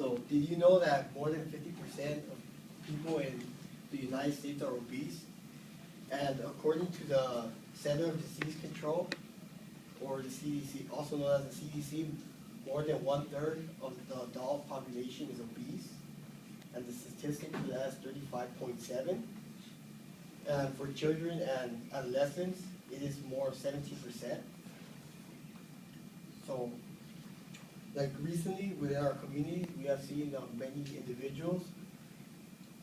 So, did you know that more than 50% of people in the United States are obese? And according to the Center of Disease Control, or the CDC, also known as the CDC, more than 1/3 of the adult population is obese, and the statistic for that is 35.7. And for children and adolescents, it is more 17%. So, like recently within our community, we have seen many individuals,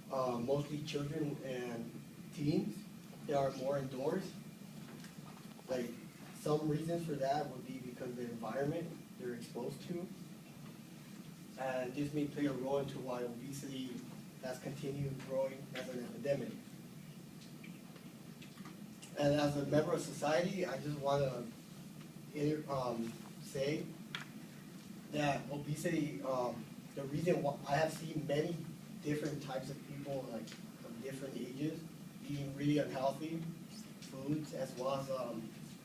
mostly children and teens, that are more indoors. Like some reasons for that would be because of the environment they're exposed to, and this may play a role into why obesity has continued growing as an epidemic. And as a member of society, I just want to say that obesity, the reason why I have seen many different types of people, like of different ages, eating really unhealthy foods, as well as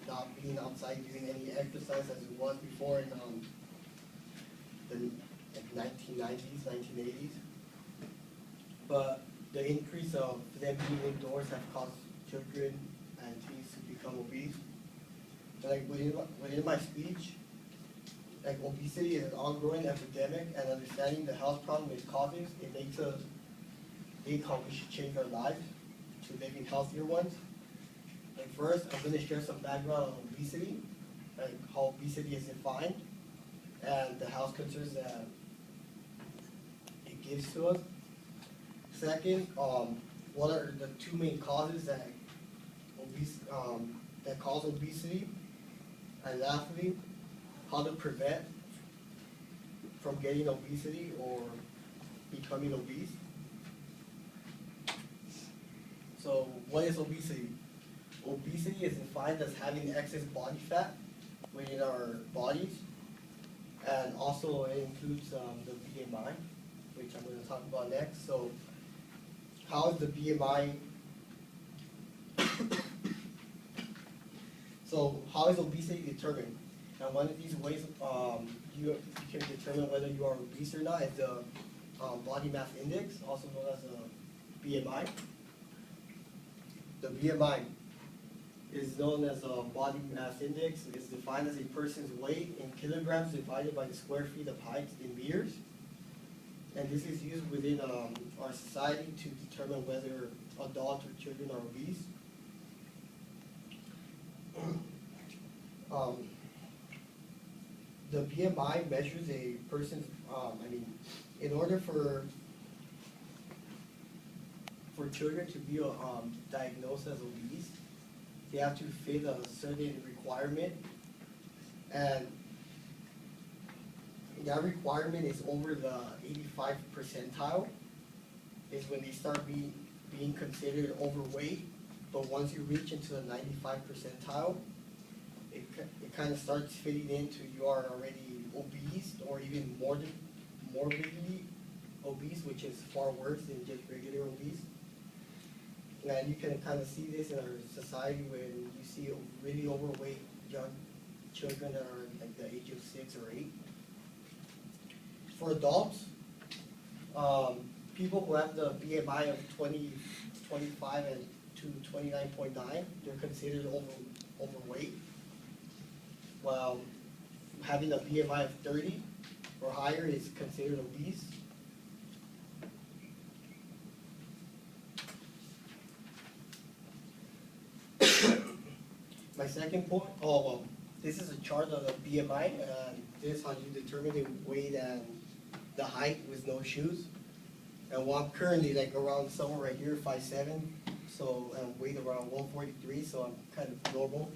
not being outside doing any exercise as it was before in the 1990s, 1980s. But the increase of them being indoors have caused children and teens to become obese. So like within my speech, like obesity is an ongoing epidemic, and understanding the health problem it causes, it makes us think how we should change our lives to living healthier ones. Like first, I'm going to share some background on obesity, like how obesity is defined, and the health concerns that it gives to us. Second, what are the two main causes that cause obesity? And lastly, how to prevent from getting obesity or becoming obese. So, what is obesity? Obesity is defined as having excess body fat within our bodies, and also it includes the BMI, which I'm going to talk about next. So, how is the BMI? So, how is obesity determined? And one of these ways you can determine whether you are obese or not is the body mass index, also known as the BMI. The BMI is known as a body mass index. It is defined as a person's weight in kilograms divided by the square feet of height in meters. And this is used within our society to determine whether adults or children are obese. The BMI measures a person's, in order for children to be diagnosed as obese, they have to fit a certain requirement, and that requirement is over the 85th percentile, is when they start being considered overweight. But once you reach into the 95th percentile, it kind of starts fitting into you are already obese, or even morbidly obese, which is far worse than just regular obese. And you can kind of see this in our society when you see really overweight young children that are like the age of 6 or 8. For adults, people who have the BMI of 25 and to 29.9, they're considered overweight, while having a BMI of 30 or higher is considered obese. My second point, this is a chart of the BMI, and this is how you determine the weight and the height with no shoes. And well, I'm currently like around somewhere right here, 5'7", so and weight around 143, so I'm kind of normal.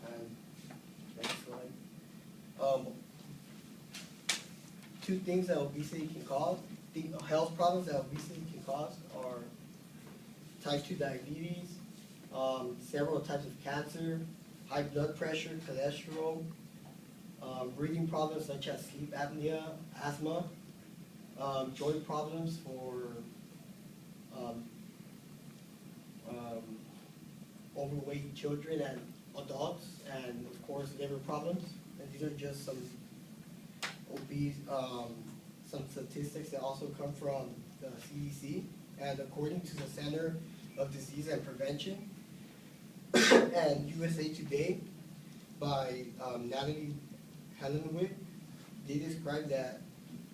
And next slide. Two things that obesity can cause, the health problems that obesity can cause are type 2 diabetes, several types of cancer, high blood pressure, cholesterol, breathing problems such as sleep apnea, asthma, joint problems for overweight children and adults, and of course liver problems. And these are just some some statistics that also come from the CDC. And according to the Center of Disease and Prevention and USA Today by Natalie Helenwick, they describe that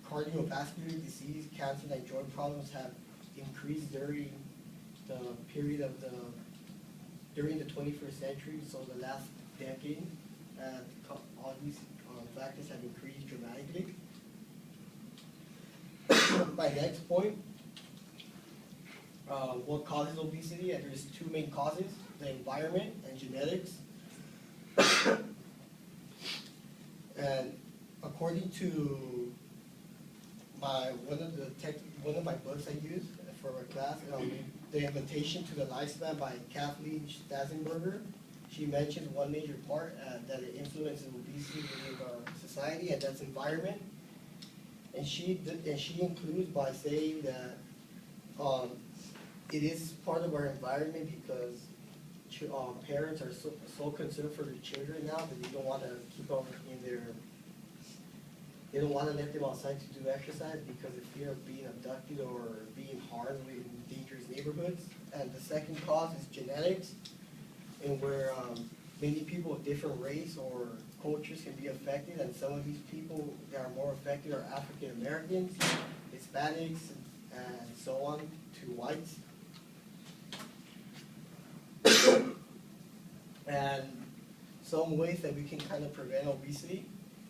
cardiovascular disease, cancer, and joint problems have increased during the period of during the 21st century, so the last decade. All these factors have increased dramatically. My next point, what causes obesity? And there's two main causes: the environment and genetics. And according to one of my books I use for my class, The Invitation to the Lifespan by Kathleen Stasenberger, she mentions one major part that it influences obesity within our society, and that's environment. And she includes by saying that it is part of our environment because parents are so concerned for their children now that they don't want to keep them they don't want to let them outside to do exercise because of fear of being abducted or being harmed in dangerous neighborhoods. And the second cause is genetics, and where many people of different race or cultures can be affected, and some of these people that are more affected are African Americans, Hispanics, and so on, to whites. And some ways that we can kind of prevent obesity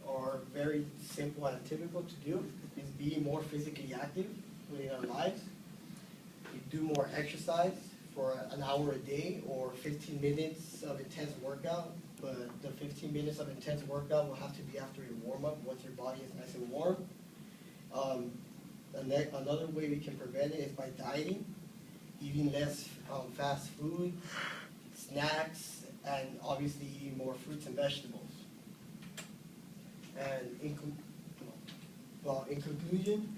are very simple and typical to do, is being more physically active within our lives. We do more exercise for an hour a day or 15 minutes of intense workout, but the 15 minutes of intense workout will have to be after your warm-up once your body is nice and warm. Another way we can prevent it is by dieting, eating less fast food, snacks, and obviously eating more fruits and vegetables. And in conclusion,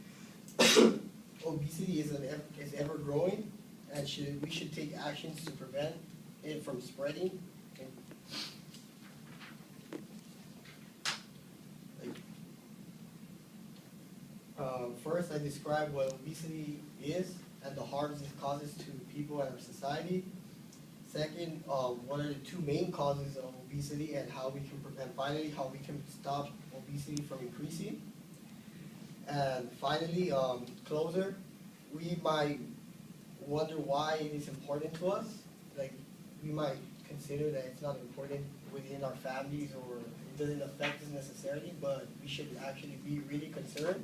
obesity is ever growing, and we should take actions to prevent it from spreading. First, I described what obesity is and the harms it causes to people and our society. Second, what are the two main causes of obesity and finally, how we can stop obesity from increasing. And finally, closer, we might wonder why it is important to us. Like, we might consider that it's not important within our families or it doesn't affect us necessarily, but we should actually be really concerned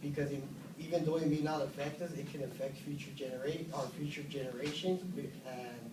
because even though it may not affect us, it can affect our future generations, and